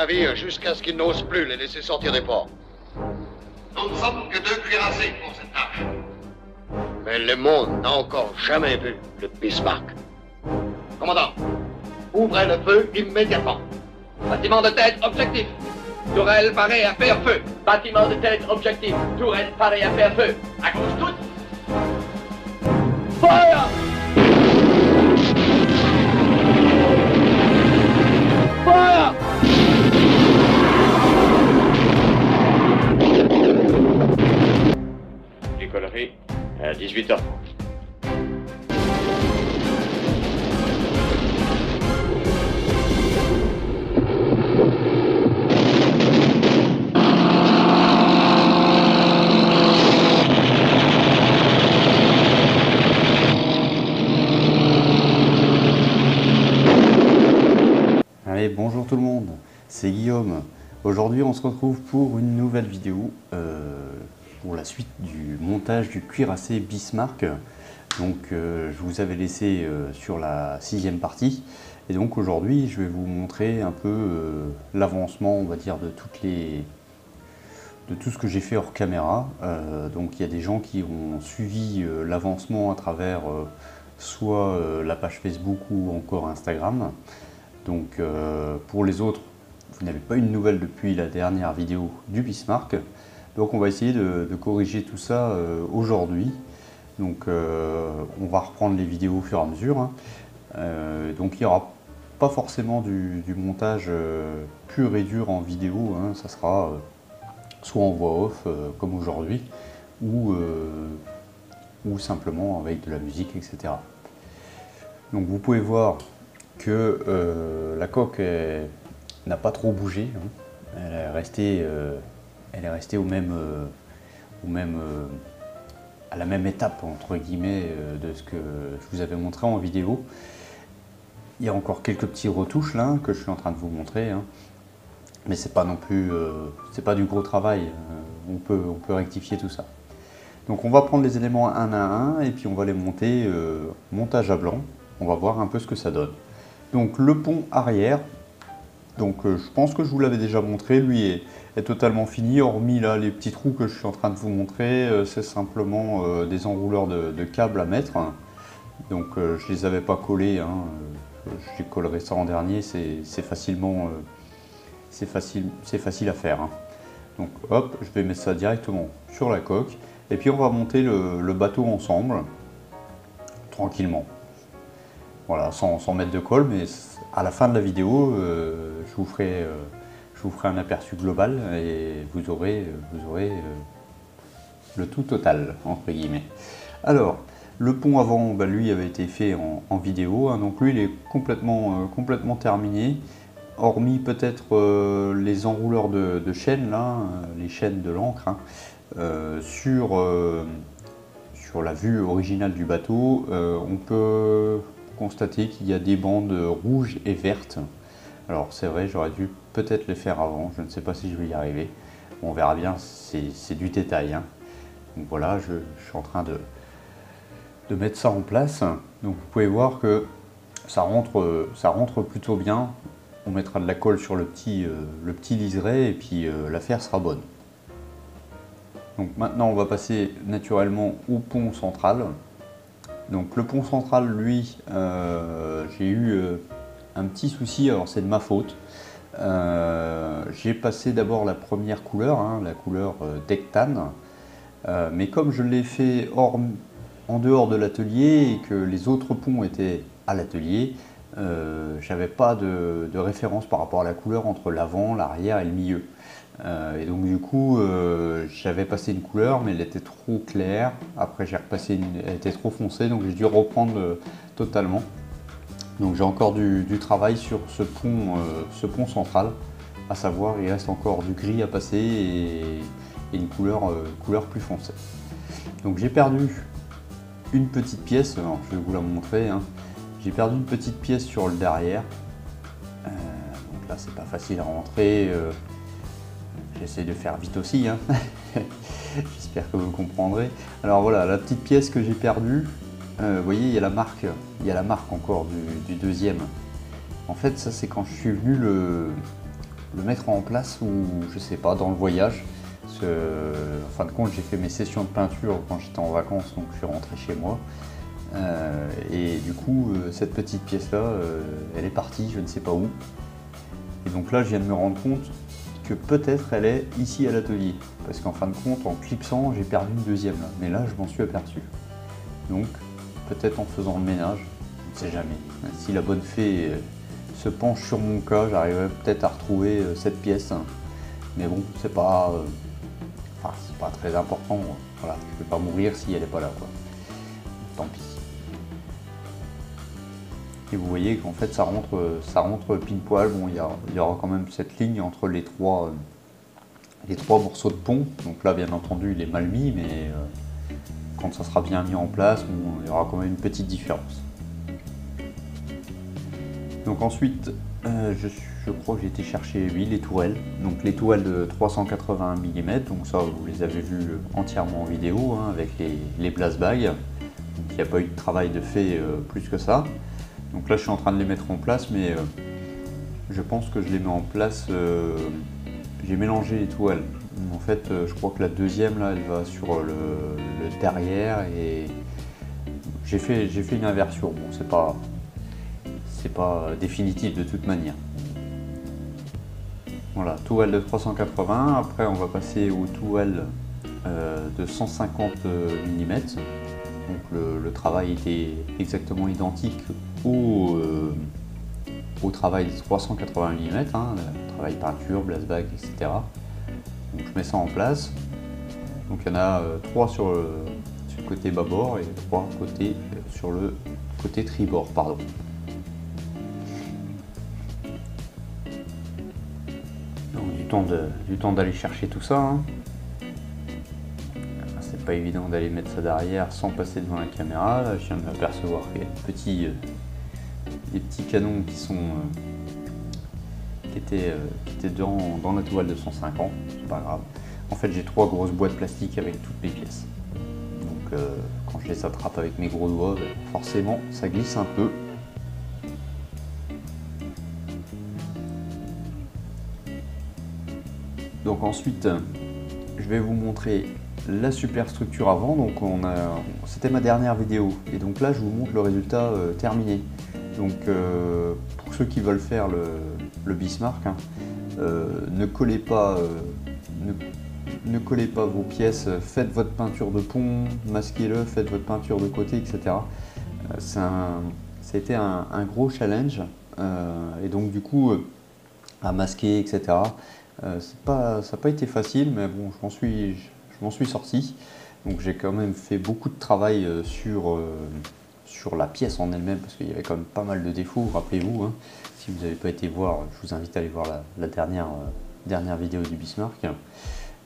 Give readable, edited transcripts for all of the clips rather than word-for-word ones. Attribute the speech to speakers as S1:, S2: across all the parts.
S1: navires jusqu'à ce qu'ils n'osent plus les laisser sortir des ports.
S2: Nous ne sommes que 2 cuirassés pour cette tâche.
S1: Mais le monde n'a encore jamais vu le Bismarck.
S2: Commandant, ouvrez le feu immédiatement. Bâtiment de tête, objectif. Tourelle parée à faire feu. Bâtiment de tête, objectif. Tourelle parée à faire feu. À gauche toute. Fire! Fire!
S1: Décollerie à 18h30.
S3: Allez, bonjour tout le monde, c'est Guillaume. Aujourd'hui on se retrouve pour une nouvelle vidéo pour la suite du montage du cuirassé Bismarck. Donc je vous avais laissé sur la 6e partie et donc aujourd'hui je vais vous montrer un peu l'avancement, on va dire, de tout ce que j'ai fait hors caméra. Donc il y a des gens qui ont suivi l'avancement à travers soit la page Facebook ou encore Instagram. Donc pour les autres, vous n'avez pas eu de nouvelles depuis la dernière vidéo du Bismarck. Donc on va essayer de corriger tout ça aujourd'hui. Donc on va reprendre les vidéos au fur et à mesure. Hein. Donc il n'y aura pas forcément du montage pur et dur en vidéo. Hein. Ça sera soit en voix off comme aujourd'hui, ou simplement avec de la musique, etc. Donc vous pouvez voir que la coque n'a pas trop bougé, hein. Elle est restée à la même étape entre guillemets de ce que je vous avais montré en vidéo. Il y a encore quelques petits retouches là que je suis en train de vous montrer, hein. Mais c'est pas non plus c'est pas du gros travail, on peut rectifier tout ça. Donc on va prendre les éléments un à un et puis on va les monter montage à blanc. On va voir un peu ce que ça donne. Donc le pont arrière, donc je pense que je vous l'avais déjà montré, lui est totalement fini, hormis là les petits trous que je suis en train de vous montrer, c'est simplement des enrouleurs de câbles à mettre. Donc je les avais pas collés, hein. Je les collerai ça en dernier, c'est facile à faire, hein. Donc hop, je vais mettre ça directement sur la coque, et puis on va monter le bateau ensemble, tranquillement. Voilà, sans mettre de colle, mais à la fin de la vidéo, je vous ferai un aperçu global et vous aurez le tout total, entre guillemets. Alors, le pont avant, bah, lui avait été fait en vidéo, hein, donc lui il est complètement terminé, hormis peut-être les enrouleurs de chaînes, là, les chaînes de l'ancre, hein, sur la vue originale du bateau, on peut constater qu'il y a des bandes rouges et vertes. Alors c'est vrai, j'aurais dû peut-être les faire avant, je ne sais pas si je vais y arriver. Bon, on verra bien, c'est du détail, hein. Donc voilà, je suis en train de mettre ça en place. Donc vous pouvez voir que ça rentre plutôt bien. On mettra de la colle sur le petit liseré et puis l'affaire sera bonne. Donc maintenant on va passer naturellement au pont central. Donc le pont central, lui, j'ai eu un petit souci, alors c'est de ma faute. J'ai passé d'abord la première couleur, hein, la couleur Dectane, mais comme je l'ai fait en dehors de l'atelier et que les autres ponts étaient à l'atelier, j'avais pas de référence par rapport à la couleur entre l'avant, l'arrière et le milieu. Et donc du coup j'avais passé une couleur mais elle était trop claire, après j'ai repassé elle était trop foncée, donc j'ai dû reprendre totalement. Donc j'ai encore du travail sur ce pont central, à savoir il reste encore du gris à passer et une couleur plus foncée. Donc j'ai perdu une petite pièce, alors je vais vous la montrer, hein. J'ai perdu une petite pièce sur le derrière, donc là c'est pas facile à rentrer. J'essaie de faire vite aussi, hein. J'espère que vous comprendrez. Alors voilà, la petite pièce que j'ai perdue, vous voyez, il y a la marque encore du deuxième. En fait, ça c'est quand je suis venu le mettre en place ou je sais pas, dans le voyage. Parce que, en fin de compte, j'ai fait mes sessions de peinture quand j'étais en vacances, donc je suis rentré chez moi. Et du coup, cette petite pièce-là, elle est partie, je ne sais pas où. Et donc là, je viens de me rendre compte que peut-être elle est ici à l'atelier. Parce qu'en fin de compte, en clipsant, j'ai perdu une deuxième là. Mais là, je m'en suis aperçu. Donc, peut-être en faisant le ménage, on ne sait jamais. Si la bonne fée se penche sur mon cas, j'arriverai peut-être à retrouver cette pièce. Mais bon, c'est pas très important. Voilà, je ne vais pas mourir si elle n'est pas là, quoi. Tant pis. Et vous voyez qu'en fait ça rentre pile poil. Bon, il y aura quand même cette ligne entre les trois morceaux de pont. Donc là, bien entendu, il est mal mis, mais quand ça sera bien mis en place, bon, il y aura quand même une petite différence. Donc ensuite, je crois que j'ai été chercher les tourelles. Donc les tourelles de 381 mm, donc ça vous les avez vues entièrement en vidéo, hein, avec les blast bags. Donc il n'y a pas eu de travail de fait plus que ça. Donc là je suis en train de les mettre en place, mais je pense que je les mets en place, j'ai mélangé les tourelles. En fait je crois que la deuxième là elle va sur le derrière et j'ai fait une inversion. Bon, c'est pas définitif de toute manière. Voilà, tourelle de 380, après on va passer aux tourelles de 150 mm. Donc le travail était exactement identique au travail de 380 mm, hein, le travail peinture, blast bag, etc. Donc je mets ça en place. Donc il y en a 3 sur le côté bâbord et 3 sur le côté tribord, pardon. Donc du temps d'aller chercher tout ça, hein. C'est pas évident d'aller mettre ça derrière sans passer devant la caméra. Là, je viens de m'apercevoir qu'il y a des petits canons qui étaient dans la toile de 150, c'est pas grave. En fait, j'ai 3 grosses boîtes plastiques avec toutes les pièces. Donc quand je les attrape avec mes gros doigts, forcément ça glisse un peu. Donc ensuite, je vais vous montrer la superstructure avant. Donc c'était ma dernière vidéo et donc là je vous montre le résultat terminé. Donc pour ceux qui veulent faire le Bismarck, hein, ne collez pas vos pièces, faites votre peinture de pont, masquez-le, faites votre peinture de côté, etc. Ça a été un gros challenge et donc du coup à masquer, etc. Ça n'a pas été facile, mais bon, je m'en suis sorti. Donc j'ai quand même fait beaucoup de travail sur la pièce en elle-même, parce qu'il y avait quand même pas mal de défauts, rappelez-vous. Hein. Si vous n'avez pas été voir, je vous invite à aller voir la dernière vidéo du Bismarck.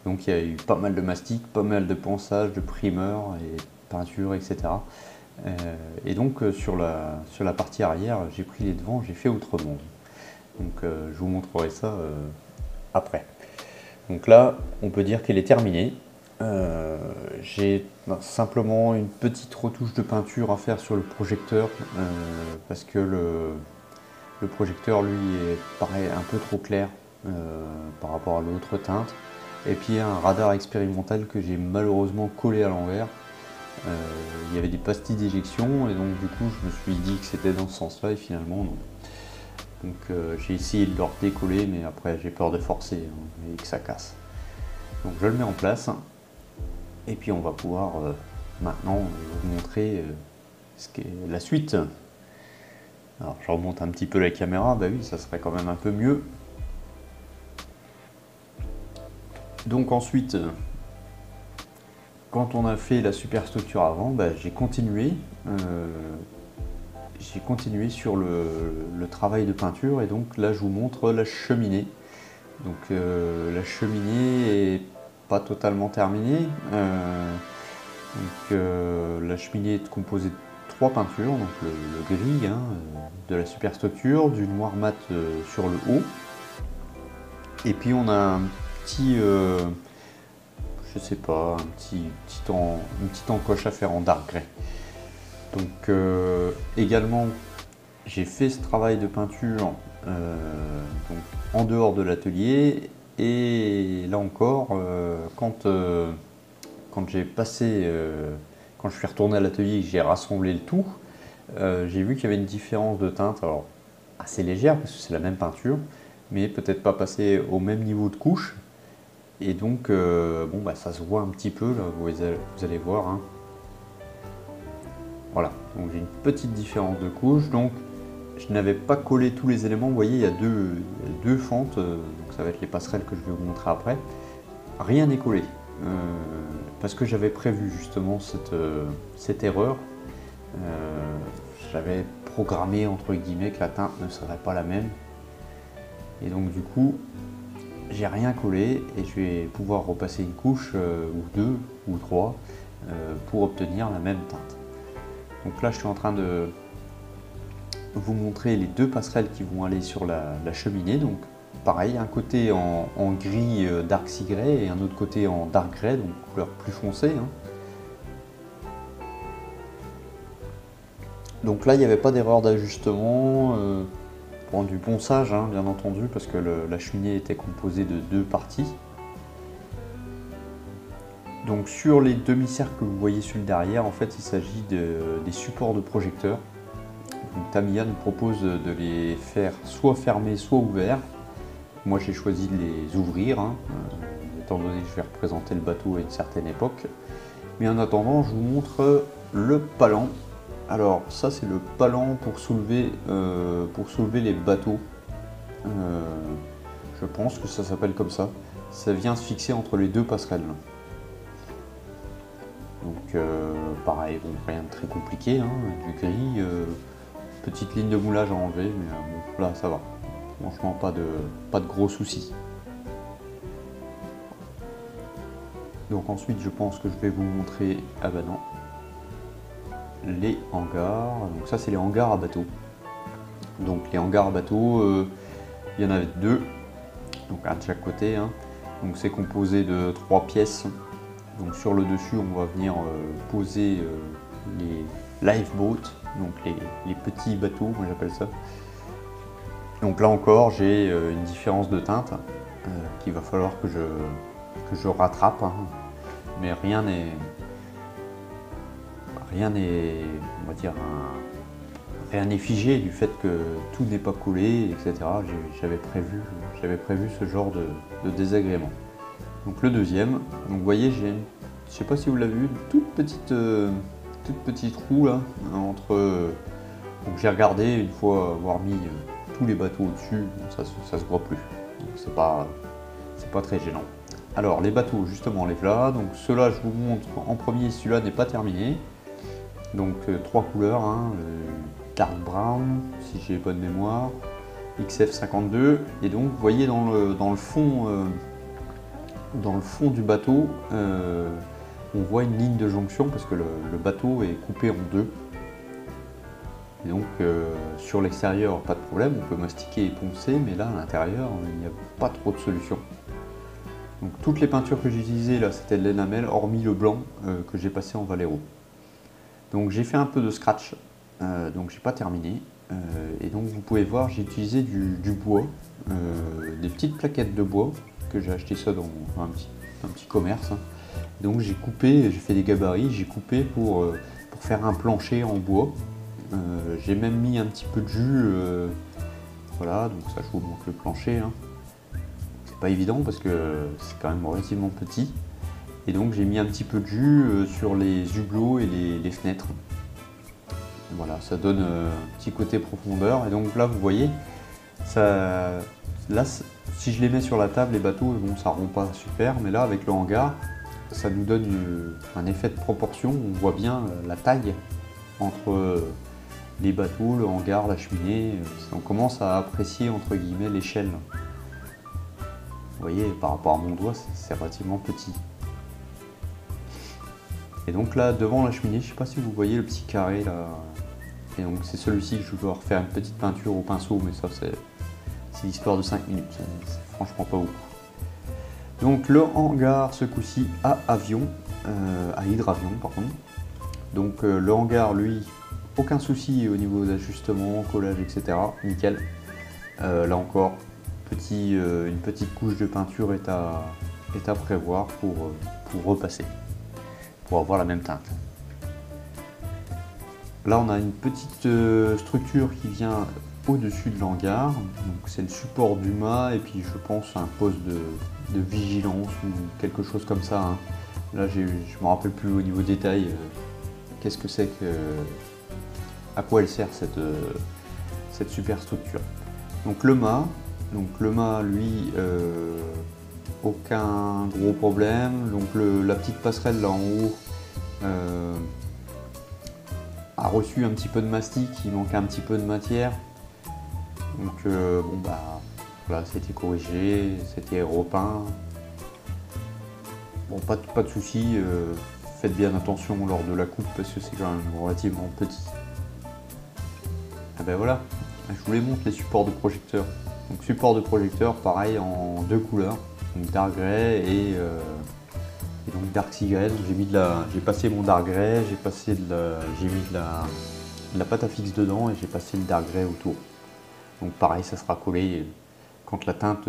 S3: Donc il y a eu pas mal de mastic, pas mal de ponçage, de primeur et peinture, etc. Et donc sur la partie arrière, j'ai pris les devants, j'ai fait autrement. Donc je vous montrerai ça après. Donc là, on peut dire qu'elle est terminée. J'ai simplement une petite retouche de peinture à faire sur le projecteur parce que le projecteur lui paraît un peu trop clair par rapport à l'autre teinte. Et puis il y a un radar expérimental que j'ai malheureusement collé à l'envers. Il y avait des pastilles d'éjection et donc du coup je me suis dit que c'était dans ce sens là et finalement non. Donc j'ai essayé de le redécoller, mais après j'ai peur de forcer et que ça casse. Donc je le mets en place et puis on va pouvoir maintenant vous montrer ce qu'est la suite. Alors je remonte un petit peu la caméra, bah oui, ça serait quand même un peu mieux. Donc ensuite, quand on a fait la superstructure avant, bah, j'ai continué sur le travail de peinture et donc là je vous montre la cheminée. Donc la cheminée est pas totalement terminée. La cheminée est composée de 3 peintures, donc le gris hein, de la superstructure, du noir mat sur le haut, et puis on a un petit, je sais pas, une petite encoche à faire en dark grey. Donc également j'ai fait ce travail de peinture donc en dehors de l'atelier. Et là encore, quand j'ai passé, quand je suis retourné à l'atelier et que j'ai rassemblé le tout, j'ai vu qu'il y avait une différence de teinte, alors assez légère parce que c'est la même peinture, mais peut-être pas passé au même niveau de couche. Et donc, bon, bah, ça se voit un petit peu, là, vous allez voir. Hein. Voilà, donc j'ai une petite différence de couche. Donc, je n'avais pas collé tous les éléments. Vous voyez, il y a deux fentes, donc ça va être les passerelles que je vais vous montrer après. Rien n'est collé, parce que j'avais prévu justement cette erreur. J'avais programmé, entre guillemets, que la teinte ne serait pas la même. Et donc, du coup, j'ai rien collé et je vais pouvoir repasser une couche ou deux ou trois pour obtenir la même teinte. Donc là je suis en train de vous montrer les deux passerelles qui vont aller sur la cheminée. Donc pareil, un côté en gris dark sea grey et un autre côté en dark grey, donc couleur plus foncée. Hein. Donc là il n'y avait pas d'erreur d'ajustement. Pour du ponçage, hein, bien entendu, parce que la cheminée était composée de deux parties. Donc sur les demi-cercles que vous voyez sur le derrière, en fait il s'agit des supports de projecteurs. Donc Tamiya nous propose de les faire soit fermés, soit ouverts. Moi j'ai choisi de les ouvrir, hein, étant donné que je vais représenter le bateau à une certaine époque. Mais en attendant, je vous montre le palan. Alors ça c'est le palan pour soulever les bateaux, je pense que ça s'appelle comme ça. Ça vient se fixer entre les deux passerelles. Donc pareil, bon, rien de très compliqué, hein, du gris, petite ligne de moulage à enlever, mais bon, là ça va. Franchement pas de gros soucis. Donc ensuite je pense que je vais vous montrer, ah bah non, les hangars. Donc ça c'est les hangars à bateau. Donc les hangars à bateau, il y en avait deux, donc un de chaque côté. Hein. Donc c'est composé de 3 pièces. Donc sur le dessus on va venir poser les lifeboats, donc les petits bateaux, moi j'appelle ça. Donc là encore j'ai une différence de teinte qu'il va falloir que je rattrape, hein. Mais rien n'est, on va dire, rien n'est figé du fait que tout n'est pas collé, etc. J'avais prévu ce genre de désagrément. Donc le deuxième, donc vous voyez, j'ai, je sais pas si vous l'avez vu, une toute petite roue là entre. Donc j'ai regardé une fois avoir mis tous les bateaux au-dessus, ça se voit plus. Donc c'est pas très gênant. Alors les bateaux justement les voilà, donc ceux-là je vous montre en premier, celui-là n'est pas terminé. Donc 3 couleurs, hein, dark brown si j'ai bonne mémoire, XF52, et donc vous voyez dans le fond du bateau, on voit une ligne de jonction parce que le bateau est coupé en deux. Et donc sur l'extérieur pas de problème, on peut mastiquer et poncer, mais là à l'intérieur il n'y a pas trop de solution. Donc toutes les peintures que j'ai utilisées là c'était de l'énamel, hormis le blanc que j'ai passé en Valero. Donc j'ai fait un peu de scratch, donc j'ai pas terminé. Et donc vous pouvez voir, j'ai utilisé du bois, des petites plaquettes de bois que j'ai acheté ça dans un petit commerce. Hein. Donc j'ai coupé, j'ai fait des gabarits, j'ai coupé pour faire un plancher en bois. J'ai même mis un petit peu de jus, voilà, donc ça je vous montre le plancher. Hein. C'est pas évident parce que c'est quand même relativement petit. Et donc j'ai mis un petit peu de jus sur les hublots et les fenêtres. Voilà, ça donne un petit côté profondeur. Et donc là vous voyez, ça, là si je les mets sur la table, les bateaux, bon, ça rend pas super, mais là avec le hangar, ça nous donne un effet de proportion. On voit bien la taille entre les bateaux, le hangar, la cheminée. On commence à apprécier entre guillemets l'échelle. Vous voyez, par rapport à mon doigt, c'est relativement petit. Et donc là, devant la cheminée, je ne sais pas si vous voyez le petit carré là. Et donc c'est celui-ci que je dois refaire une petite peinture au pinceau, mais ça c'est l'histoire de 5 minutes, c'est franchement pas beaucoup. Donc le hangar ce coup-ci à avion, à hydravion par contre. Donc le hangar lui, aucun souci au niveau d'ajustement, collage, etc. Nickel. Là encore, une petite couche de peinture est à prévoir pour repasser, pour avoir la même teinte. Là, on a une petite structure qui vient au-dessus de l'hangar. C'est le support du mât et puis je pense un poste de vigilance ou quelque chose comme ça. Hein. Là, je ne me rappelle plus au niveau détail qu'est-ce que c'est que, à quoi elle sert cette super structure. Donc le mât, lui, aucun gros problème. Donc la petite passerelle là en haut a reçu un petit peu de mastic, il manquait un petit peu de matière. Donc bon bah voilà, c'était corrigé, c'était repeint. Bon, pas de souci, faites bien attention lors de la coupe parce que c'est quand même relativement petit. Ah ben voilà, je vous les montre les supports de projecteur. Donc support de projecteur, pareil en 2 couleurs, donc dark grey et donc dark sea grey. J'ai passé mon dark grey, j'ai mis de la pâte à fixe dedans et j'ai passé le dark grey autour. Donc pareil, ça sera collé quand la teinte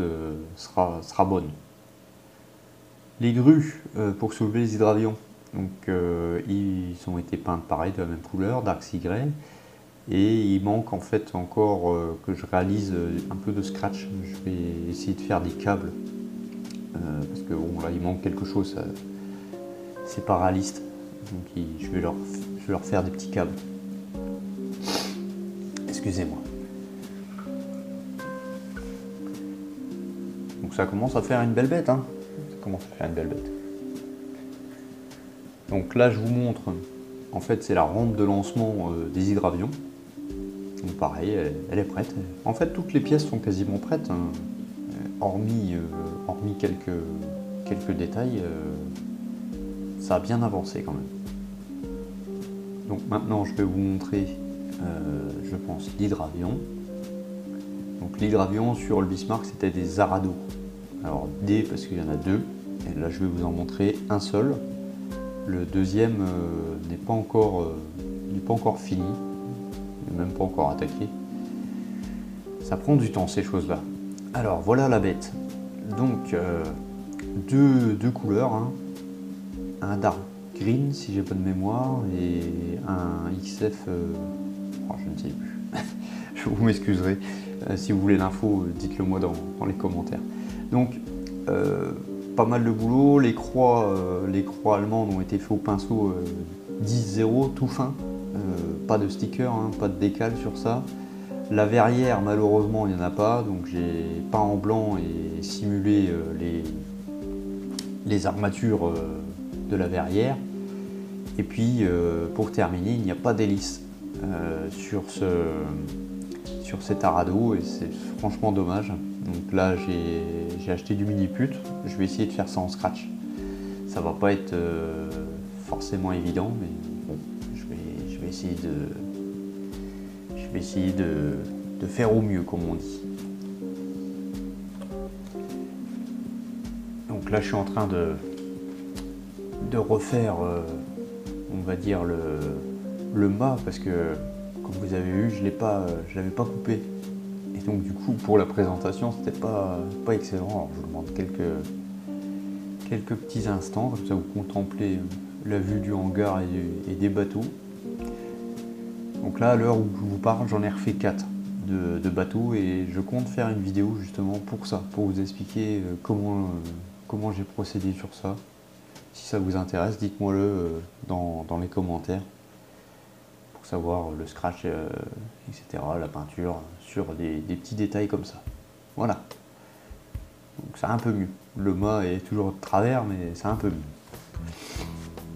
S3: sera bonne. Les grues pour soulever les hydravions, donc ils ont été peints pareil de la même couleur, dark sea grey. Et il manque en fait encore que je réalise un peu de scratch. Je vais essayer de faire des câbles parce que bon là il manque quelque chose, c'est pas réaliste. Donc je vais leur faire des petits câbles. Excusez-moi. Donc ça commence à faire une belle bête, hein. Ça commence à faire une belle bête. Donc là je vous montre, en fait c'est la rampe de lancement des hydravions. Donc pareil, elle est prête. En fait toutes les pièces sont quasiment prêtes, hein. Hormis quelques détails, ça a bien avancé quand même. Donc maintenant je vais vous montrer, je pense, l'hydravion. Donc l'hydravion sur le Bismarck c'était des Arado. Alors D parce qu'il y en a 2, et là je vais vous en montrer un seul. Le deuxième n'est pas encore fini, il n'est même pas encore attaqué. Ça prend du temps ces choses-là. Alors voilà la bête. Donc deux couleurs, hein. Un dark green si j'ai bonne mémoire et un XF, je ne sais plus. Je vous m'excuserai. Si vous voulez l'info, dites-le moi dans les commentaires. Donc pas mal de boulot, les croix allemandes ont été faites au pinceau 10-0 tout fin, pas de sticker, hein, pas de décal sur ça. La verrière malheureusement il n'y en a pas, donc j'ai peint en blanc et simulé les armatures de la verrière. Et puis pour terminer, il n'y a pas d'hélice sur cet Arado et c'est franchement dommage. Donc là j'ai acheté du mini put, je vais essayer de faire ça en scratch. Ça va pas être forcément évident, mais bon, je vais essayer de faire au mieux comme on dit. Donc là je suis en train de refaire on va dire le mât parce que comme vous avez vu je l'avais pas coupé. Et donc du coup pour la présentation c'était pas excellent. Alors je vous demande quelques petits instants, comme ça vous contemplez la vue du hangar et des bateaux. Donc là à l'heure où je vous parle j'en ai refait 4 de bateaux et je compte faire une vidéo justement pour ça, pour vous expliquer comment j'ai procédé sur ça. Si ça vous intéresse, dites-moi le dans les commentaires pour savoir le scratch, etc., la peinture, sur des petits détails comme ça. Voilà. Donc c'est un peu mieux. Le mât est toujours de travers, mais c'est un peu mieux.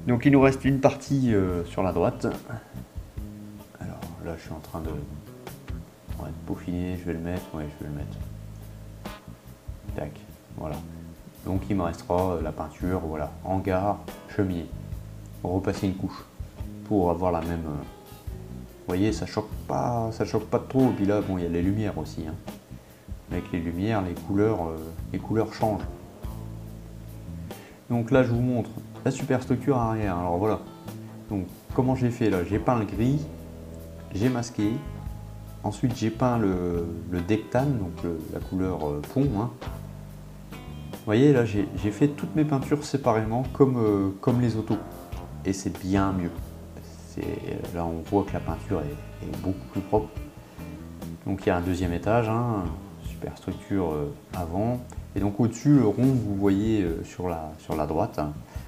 S3: Donc il nous reste une partie sur la droite. Alors là je suis en train de peaufiner, je vais le mettre, Tac, voilà. Donc il me restera la peinture, voilà, hangar, cheminée. Repasser une couche pour avoir la même. Vous voyez, ça choque pas trop. Et puis là, bon, il y a les lumières aussi. Hein. Avec les lumières, les couleurs changent. Donc là, je vous montre la superstructure arrière. Alors voilà. Donc comment j'ai fait là? J'ai peint le gris, j'ai masqué Ensuite j'ai peint le dectane, donc la couleur pont. Hein. Vous voyez là j'ai fait toutes mes peintures séparément comme les autos. Et c'est bien mieux. Là on voit que la peinture est beaucoup plus propre. Donc il y a un deuxième étage, hein, super structure avant. Et donc au-dessus, le rond que vous voyez sur la droite,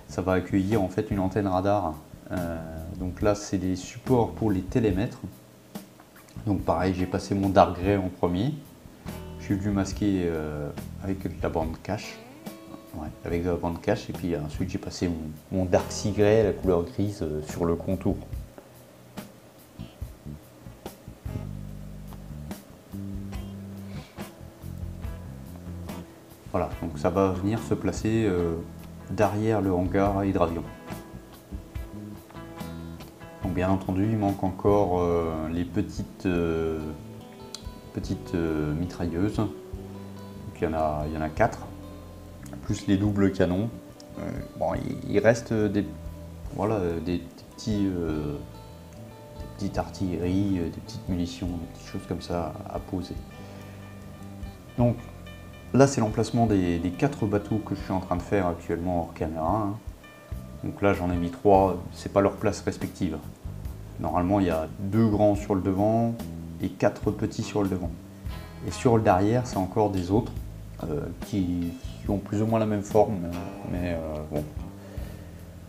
S3: ça va accueillir en fait une antenne radar. Donc là c'est des supports pour les télémètres. Donc pareil, j'ai passé mon dark gray en premier. Je suis venu masquer avec la bande cache. Ouais, avec de la bande cache. Et puis ensuite j'ai passé mon dark sea gray, la couleur grise, sur le contour. Voilà, donc ça va venir se placer derrière le hangar à hydravion. Donc bien entendu, il manque encore les petites mitrailleuses. Donc il y en a 4, plus les doubles canons. Bon, il reste des petites artilleries, des petites munitions, des petites choses comme ça à poser. Donc là, c'est l'emplacement des 4 bateaux que je suis en train de faire actuellement hors caméra. Hein. Donc là, j'en ai mis 3, c'est pas leur place respective. Normalement, il y a 2 grands sur le devant et 4 petits sur le devant. Et sur le derrière, c'est encore des autres qui ont plus ou moins la même forme, mais bon.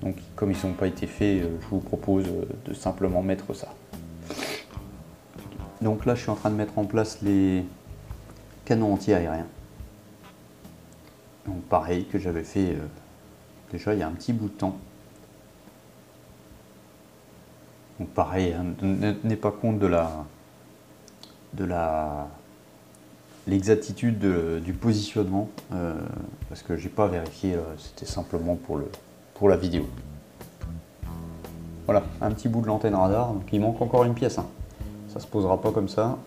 S3: Donc, comme ils n'ont pas été faits, je vous propose de simplement mettre ça. Donc là, je suis en train de mettre en place les canons anti-aériens. Donc pareil que j'avais fait déjà il y a un petit bout de temps. Donc pareil, hein, ne tenez pas compte de l'exactitude du positionnement parce que j'ai pas vérifié, c'était simplement pour la vidéo. Voilà, un petit bout de l'antenne radar, donc il manque encore une pièce. Hein. Ça se posera pas comme ça.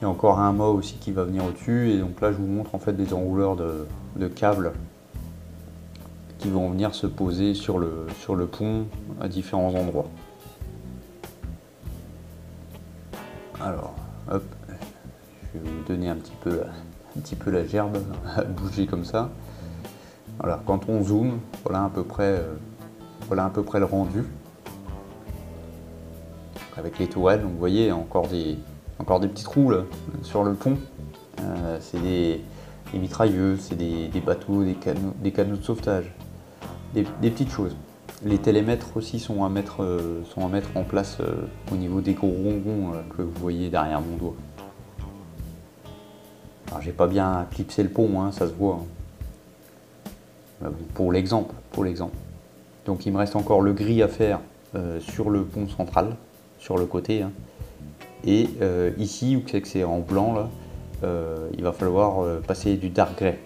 S3: Il y a encore un mât aussi qui va venir au-dessus, et donc là je vous montre en fait des enrouleurs de câbles qui vont venir se poser sur le pont à différents endroits. Alors, hop, je vais vous donner un petit peu la gerbe à bouger comme ça. Voilà, quand on zoome, voilà à peu près le rendu. Avec les tourelles, donc vous voyez, il y a encore des petits trous là, sur le pont. C'est des mitrailleuses, c'est des bateaux, des canaux de sauvetage, des petites choses. Les télémètres aussi sont à mettre en place au niveau des gros ronds que vous voyez derrière mon doigt. Alors j'ai pas bien clipsé le pont, hein, ça se voit. Hein. Pour l'exemple. Donc il me reste encore le gris à faire sur le pont central, sur le côté. Hein. Et ici, où c'est en blanc, là, il va falloir passer du dark gray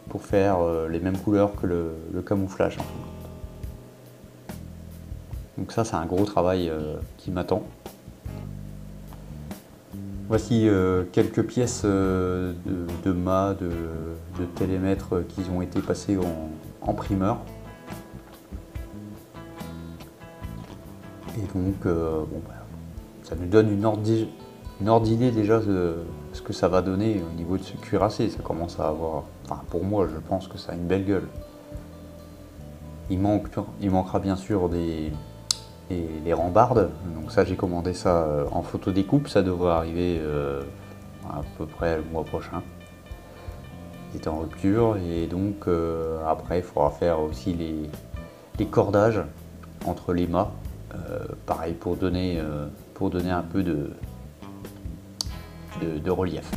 S3: pour faire les mêmes couleurs que le camouflage. Donc ça, c'est un gros travail qui m'attend. Voici quelques pièces de mâts, de télémètres qui ont été passées en primeur. Et donc, bon, ça nous donne une ordre d'idée déjà de ce que ça va donner au niveau de ce cuirassé. Ça commence à avoir, enfin pour moi, je pense que ça a une belle gueule. Il manquera bien sûr les rambardes. Donc ça, j'ai commandé ça en photo découpe. Ça devrait arriver à peu près le mois prochain. Il est en rupture et donc après, il faudra faire aussi les cordages entre les mâts. Pareil pour donner un peu de relief.